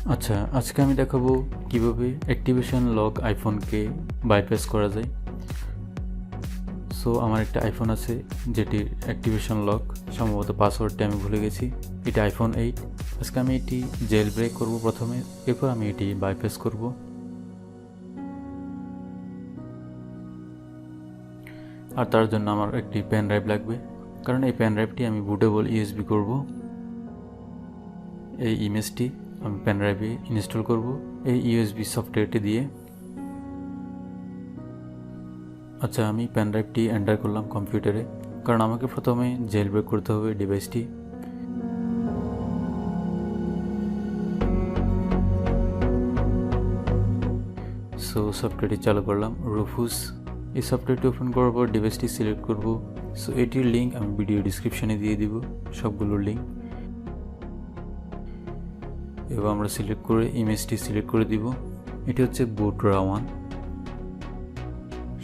আচ্ছা, আজকে আমি দেখাবো কিভাবে অ্যাক্টিভেশন লক আইফোনকে বাইপাস করা যায়। সো আমার একটা আইফোন আছে যেটির অ্যাক্টিভেশন লক, সম্ভবত পাসওয়ার্ডটা আমি ভুলে গেছি। এটা আইফোন 8। আজকে আমি এটি জেল ব্রেক করবো প্রথমে, এরপর আমি এটি বাইপাস করব। আর তার জন্য আমার একটি পেন ড্রাইভ লাগবে, কারণ এই পেন ড্রাইভটি আমি বুটেবল ইউএসবি করব। এই ইমেজটি আমি পেন ড্রাইভে ইনস্টল করব এই ইউএসবি সফটওয়্যারটি দিয়ে। আচ্ছা, আমি পেন ড্রাইভটি এন্টার করলাম কম্পিউটারে, কারণ আমাকে প্রথমে জেল ব্রেক করতে হবে ডিভাইসটি। সো সফটওয়্যারটি চালু করলাম, রুফুস। এই সফটওয়্যারটি ওপেন করার পর ডিভাইসটি সিলেক্ট করব। সো এটির লিঙ্ক আমি ভিডিও ডিসক্রিপশনে দিয়ে দিব, সবগুলোর লিঙ্ক। এবার আমরা সিলেক্ট করে ইমেজটি সিলেক্ট করে দিব। এটি হচ্ছে বুট রাওয়ান।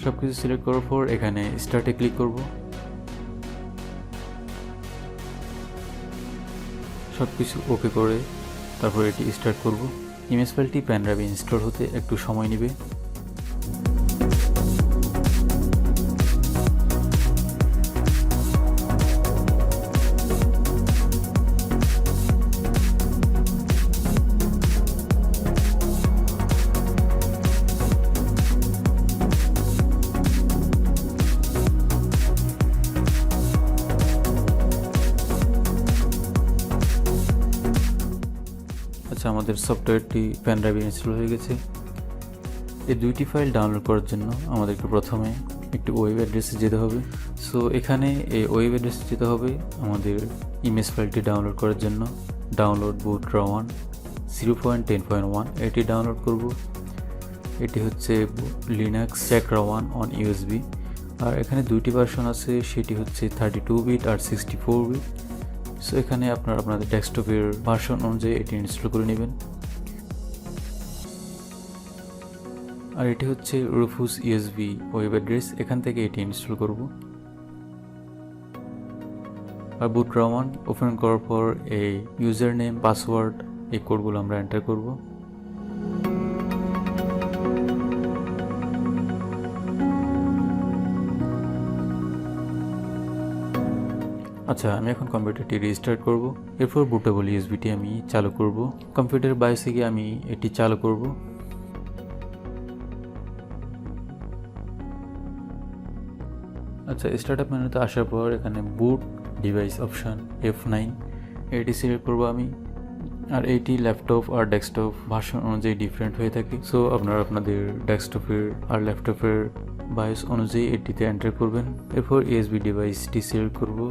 সব কিছু সিলেক্ট করার পর এখানে স্টার্টে ক্লিক করব। সব কিছু ওকে করে তারপর এটি স্টার্ট করব। ইমেজ ফাইলটি পেন ড্রাইভে ইনস্টল হতে একটু সময় নেবে। আচ্ছা, আমাদের সফটওয়্যারটি পেন ড্রাইভে ইনস্টল হয়ে গেছে। এই দুইটি ফাইল ডাউনলোড করার জন্য আমাদেরকে প্রথমে একটি ওয়েব অ্যাড্রেসে যেতে হবে। সো এখানে এই ওয়েব অ্যাড্রেসে যেতে হবে আমাদের ইমেজ ফাইলটি ডাউনলোড করার জন্য। ডাউনলোড বুট রাওয়ান 0.10.1 এটি ডাউনলোড করব। এটি হচ্ছে লিনাক্স চ্যাক রাওয়ান অন ইউএসবি। আর এখানে দুইটি ভার্সন আছে, সেটি হচ্ছে 32 বিট আর 64 বিট। সো এখানে আপনারা আপনাদের ডেস্কটপের ভার্সন অনুযায়ী এটি ইনস্টল করে নেবেন। আর এটি হচ্ছে রুফুস ইউএসবি ওয়েব অ্যাড্রেস, এখান থেকে এটি ইনস্টল করব। আর বুট রাওয়ান ওপেন করার পর এই ইউজার নেম, পাসওয়ার্ড, এই কোডগুলো আমরা এন্টার করব। আচ্ছা, আমি এখন কম্পিউটারটি রিস্টার্ট করব। এরপর বুটেবল ইউএসবিটি আমি চালু করব। কম্পিউটার বায়োসে গিয়ে আমি এটি চালু করব। আচ্ছা, স্টার্টআপ মেনুতে আসার পর এখানে বুট ডিভাইস অপশান F9 এটি সিলেক্ট করব আমি। আর এইটি ল্যাপটপ আর ডেস্কটপ ভার্সন অনুযায়ী ডিফারেন্ট হয়ে থাকে। সো আপনারা আপনাদের ডেস্কটপের আর ল্যাপটপের বায়োস অনুযায়ী এটিতে এন্টার করবেন। এরপর ইউএসবি ডিভাইসটি সিলেক্ট করব।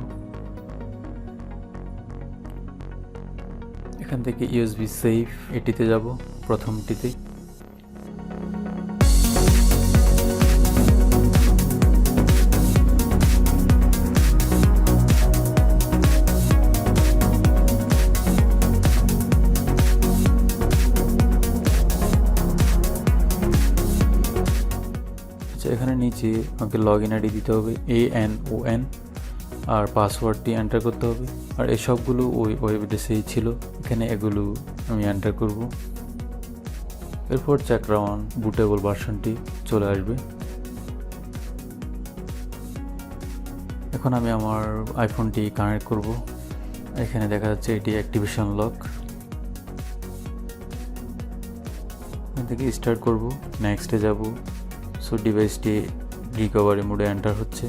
এখান থেকে ইউএসবি সেফ এটিতে যাব, প্রথমটিতে। আচ্ছা, এখানে নিচে আমাকে লগ ইন আইডি দিতে হবে, ANON, আর পাসওয়ার্ডটি এন্টার করতে হবে। আর এই সবগুলো ওই ওয়েব অ্যাড্রেসেই ছিল, এখানে এগুলো আমি এন্টার করব। এরপর চ্যাক রাওয়ান বুটেবল ভার্সনটি চলে আসবে। এখন আমি আমার আইফোনটি কানেক্ট করব। এখানে দেখা যাচ্ছে এটি অ্যাক্টিভেশন লক। এখান থেকে স্টার্ট করব, নেক্সটে যাব। সো ডিভাইসটি রিকভারি মোডে এন্টার হচ্ছে।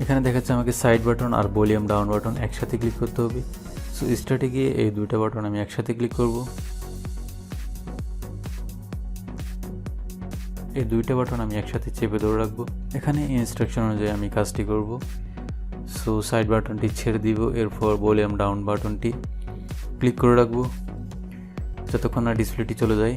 এখানে দেখাচ্ছে আমাকে সাইড বাটন আর ভলিউম ডাউন বাটন একসাথে ক্লিক করতে হবে। সো স্টার্টে গিয়ে এই দুইটা বাটন আমি একসাথে ক্লিক করব। এই দুইটা বাটন আমি একসাথে চেপে ধরে রাখবো। এখানে ইনস্ট্রাকশন অনুযায়ী আমি কাজটি করব। সো সাইড বাটনটি ছেড়ে দিব, এরপর ভলিউম ডাউন বাটনটি ক্লিক করে রাখবো যতক্ষণ না ডিসপ্লেটি চলে যায়।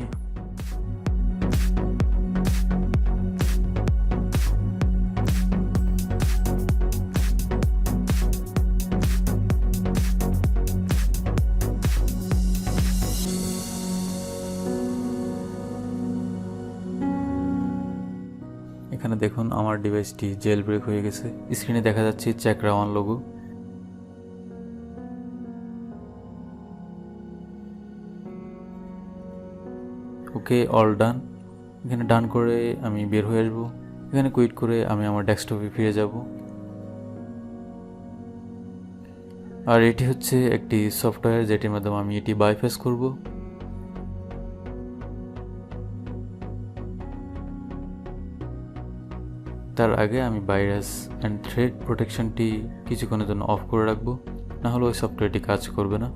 এখানে দেখুন আমার ডিভাইসটি জেল ব্রেক হয়ে গেছে। স্ক্রিনে দেখা যাচ্ছে চ্যাকরা ওয়ান লোগো। ওকে, অল ডান। এখানে ডান করে আমি বের হয়ে আসবো। এখানে কুইট করে আমি আমার ডেস্কটপে ফিরে যাব। আর এটি হচ্ছে একটি সফটওয়্যার যেটির মাধ্যমে আমি এটি বাইপাস করব। তার আগে আমি ভাইরাস অ্যান্ড থ্রেড প্রোটেকশনটি কিছুক্ষণের জন্য অফ করে রাখবো, না হলে ওই সফটওয়্যারটি কাজ করবে না।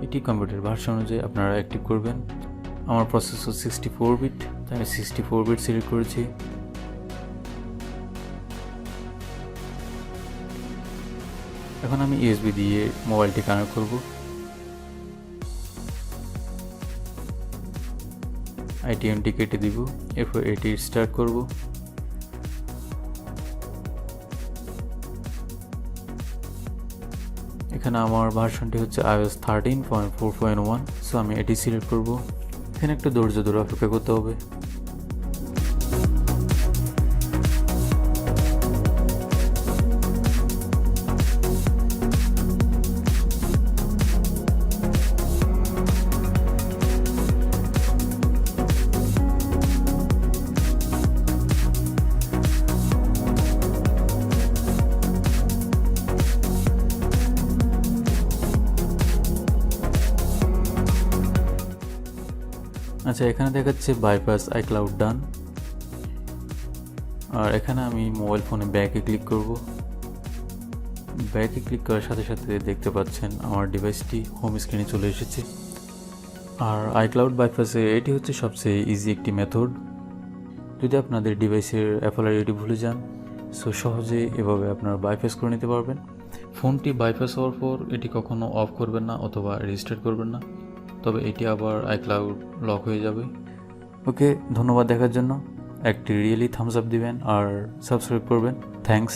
এটি কম্পিউটার ভার্সন অনুযায়ী আপনারা অ্যাক্টিভ করবেন। আমার প্রসেসর 64 বিট, তাই আমি 64 বিট সিলেক্ট করেছি। এখন আমি ইউএসবি দিয়ে মোবাইলটি কানেক্ট করব। আইটিএমটি কেটে দিব, এরপর এটি স্টার্ট করব। এখানে আমার ভার্সনটি হচ্ছে iOS 13.4.1, সো আমি এটি সিলেক্ট করব। এখানে একটু ধৈর্য ধরে অপেক্ষা করতে হবে। আচ্ছা, এখানে দেখাচ্ছে বাইপাস আইক্লাউড ডান। আর এখানে আমি মোবাইল ফোনে ব্যাকে ক্লিক করব। ব্যাকে ক্লিক করার সাথে সাথে দেখতে পাচ্ছেন আমার ডিভাইসটি হোম স্ক্রিনে চলে এসেছে। আর আইক্লাউড বাইপাসে এটি হচ্ছে সবচেয়ে ইজি একটি মেথড। যদি আপনাদের ডিভাইসের অ্যাপল আইডি ভুলে যান, সো সহজে এভাবে আপনারা বাইপাস করে নিতে পারবেন। ফোনটি বাইপাস হওয়ার পর এটি কখনো অফ করবেন না অথবা রিস্টার্ট করবেন না, তবে এটি আবার আইক্লাউড লক হয়ে যাবে। ওকে, ধন্যবাদ দেখার জন্য। একটি রিয়েলি থামস আপ দিবেন আর সাবস্ক্রাইব করবেন। থ্যাঙ্কস।